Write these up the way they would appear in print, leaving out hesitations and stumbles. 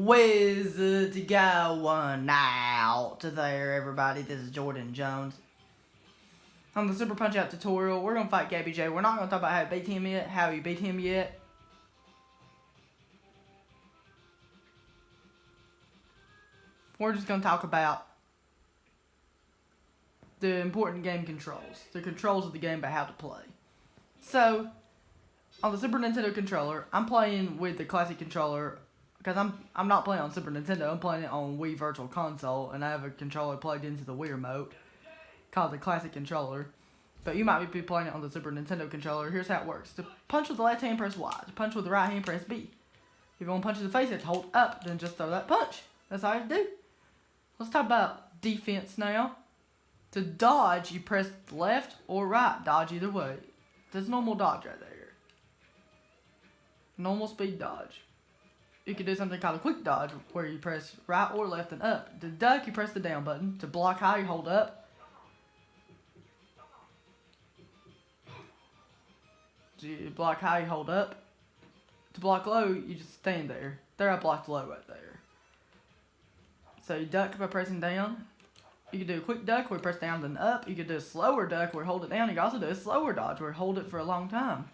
Wizards going out there, everybody. This is Jordan Jones. On the Super Punch-Out tutorial, we're going to fight Gabby J. We're not going to talk about how you beat him yet, We're just going to talk about the important game controls. The controls of the game, but how to play. So, on the Super Nintendo controller, I'm playing with the classic controller because I'm not playing on Super Nintendo. I'm playing it on Wii Virtual Console, and I have a controller plugged into the Wii remote called the classic controller. But you might be playing it on the Super Nintendo controller. Here's how it works. To punch with the left hand, press Y. To punch with the right hand, press B. If you want to punch in the face, you have to hold up, then just throw that punch. That's all you have to do. Let's talk about defense now. To dodge, you press left or right. Dodge either way. There's normal dodge right there. Normal speed dodge. You can do something called a quick dodge, where you press right or left and up. To duck, you press the down button. To block high, you hold up. To block high, you hold up. To block low, you just stand there. There, I blocked low right there. So you duck by pressing down. You can do a quick duck where you press down then up. You can do a slower duck where you hold it down. You can also do a slower dodge where you hold it for a long time.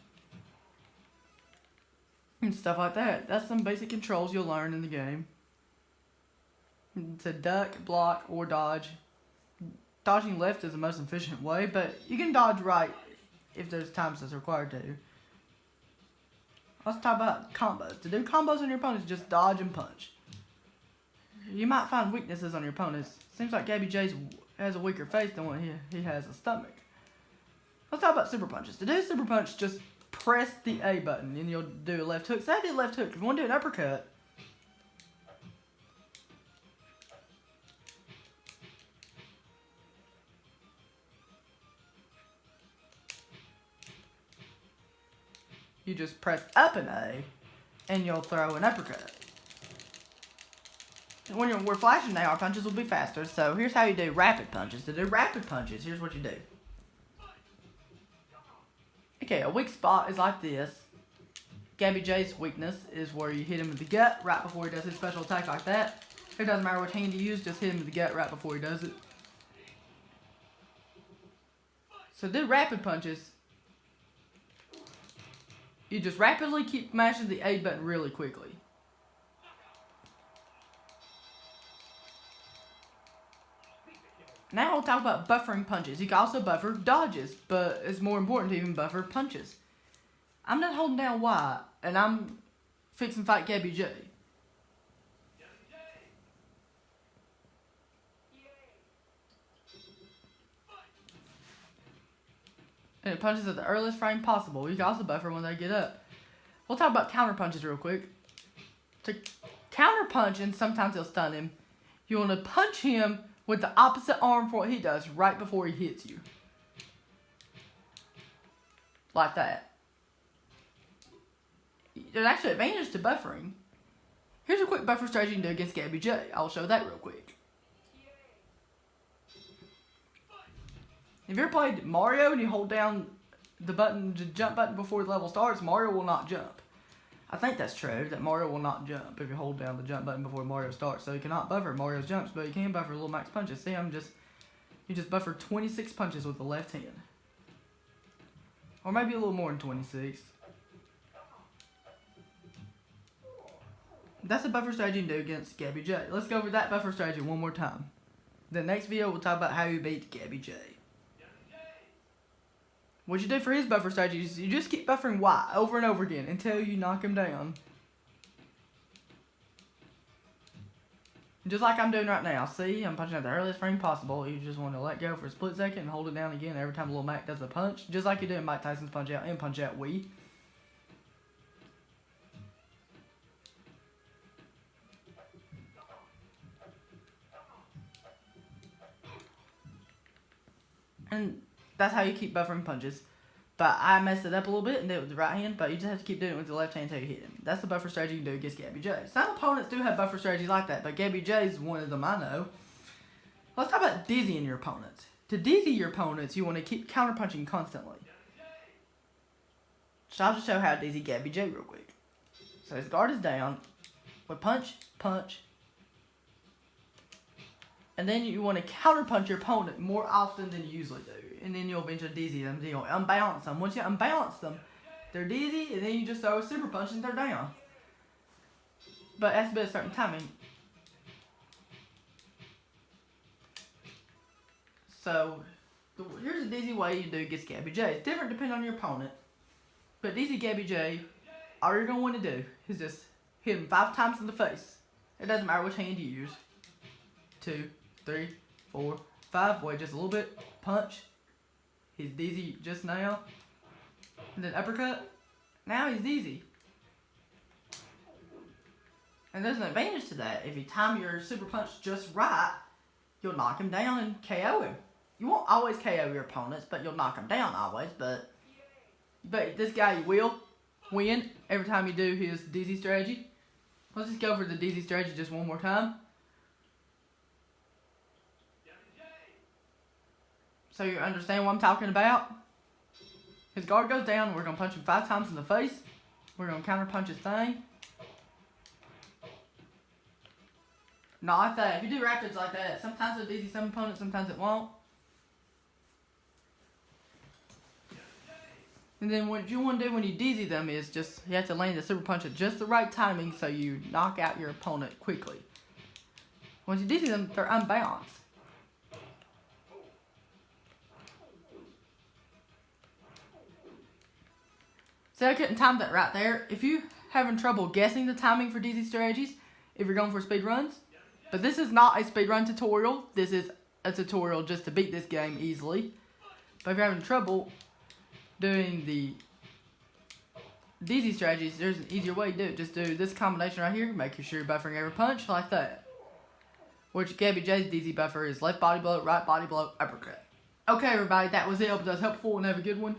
And stuff like that. That's some basic controls you'll learn in the game. To duck, block, or dodge. Dodging left is the most efficient way, but you can dodge right if there's times it's required to. Let's talk about combos. To do combos on your opponents, just dodge and punch. You might find weaknesses on your opponents. Seems like Gabby J has a weaker face than what he has a stomach. Let's talk about super punches. To do super punch, just press the A button and you'll do a left hook. Say I did left hook. If you want to do an uppercut, you just press up an A and you'll throw an uppercut. When we're flashing now, our punches will be faster. So here's how you do rapid punches. To do rapid punches, here's what you do. Okay, a weak spot is like this. Gabby J's weakness is where you hit him in the gut right before he does his special attack like that. It doesn't matter which hand you use, just hit him in the gut right before he does it. So do rapid punches. You just rapidly keep mashing the A button really quickly. Now we'll talk about buffering punches. You can also buffer dodges, but it's more important to even buffer punches. I'm not holding down Y, and I'm fixing to fight Gabby J. And it punches at the earliest frame possible. You can also buffer when they get up. We'll talk about counter punches real quick. To counter punch, and sometimes he'll stun him, you want to punch him with the opposite arm for what he does right before he hits you. Like that. There's actually an advantage to buffering. Here's a quick buffer strategy you can do against Gabby J. I'll show that real quick. If you ever played Mario and you hold down the button, the jump button before the level starts, Mario will not jump. I think that's true, that Mario will not jump if you hold down the jump button before Mario starts. So you cannot buffer Mario's jumps, but you can buffer little max punches. See, you just buffered 26 punches with the left hand. Or maybe a little more than 26. That's a buffer strategy you can do against Gabby J. Let's go over that buffer strategy one more time. The next video we'll talk about how you beat Gabby J. What you do for his buffer strategy is you just keep buffering Y over and over again until you knock him down. Just like I'm doing right now. See, I'm punching at the earliest frame possible. You just want to let go for a split second and hold it down again every time Lil Mac does a punch. Just like you do in Mike Tyson's Punch-Out and Punch-Out Wii. And that's how you keep buffering punches. But I messed it up a little bit and did it with the right hand, but you just have to keep doing it with the left hand until you hit him. That's the buffer strategy you can do against Gabby J. Some opponents do have buffer strategies like that, but Gabby J is one of them I know. Let's talk about dizzying your opponents. To dizzy your opponents, you want to keep counterpunching constantly. So I'll just show how to dizzy Gabby J real quick. So his guard is down. with punch, punch. And then you want to counter punch your opponent more often than you usually do. And then you'll eventually dizzy them. Then you'll unbalance them. Once you unbalance them, they're dizzy, and then you just throw a super punch and they're down. But it has to be a certain timing. So, here's a dizzy way you do against Gabby J. It's different depending on your opponent. But dizzy Gabby J, all you're going to want to do is just hit him 5 times in the face. It doesn't matter which hand you use. 2, 3, 4, 5. Wait just a little bit. Punch. He's dizzy just now. And then uppercut. Now he's dizzy. And there's an advantage to that. If you time your super punch just right, you'll knock him down and KO him. You won't always KO your opponents, but you'll knock him down always. But this guy you will win every time you do his dizzy strategy. Let's just go for the dizzy strategy just one more time. So you understand what I'm talking about? His guard goes down. We're going to punch him 5 times in the face. We're going to counter punch his thing. Not like that. If you do rapids like that, sometimes it'll dizzy some opponents, sometimes it won't. And then what you want to do when you dizzy them is just, you have to land the super punch at just the right timing so you knock out your opponent quickly. Once you dizzy them, they're unbalanced. See, I couldn't time that right there. If you're having trouble guessing the timing for dizzy strategies, if you're going for speed runs, but this is not a speedrun tutorial. This is a tutorial just to beat this game easily. But if you're having trouble doing the dizzy strategies, there's an easier way to do it. Just do this combination right here. Make sure you're buffering every punch like that. Which Gabby J's dizzy buffer is left body blow, right body blow, uppercut. Okay, everybody, that was it. Hope that was helpful and have a good one.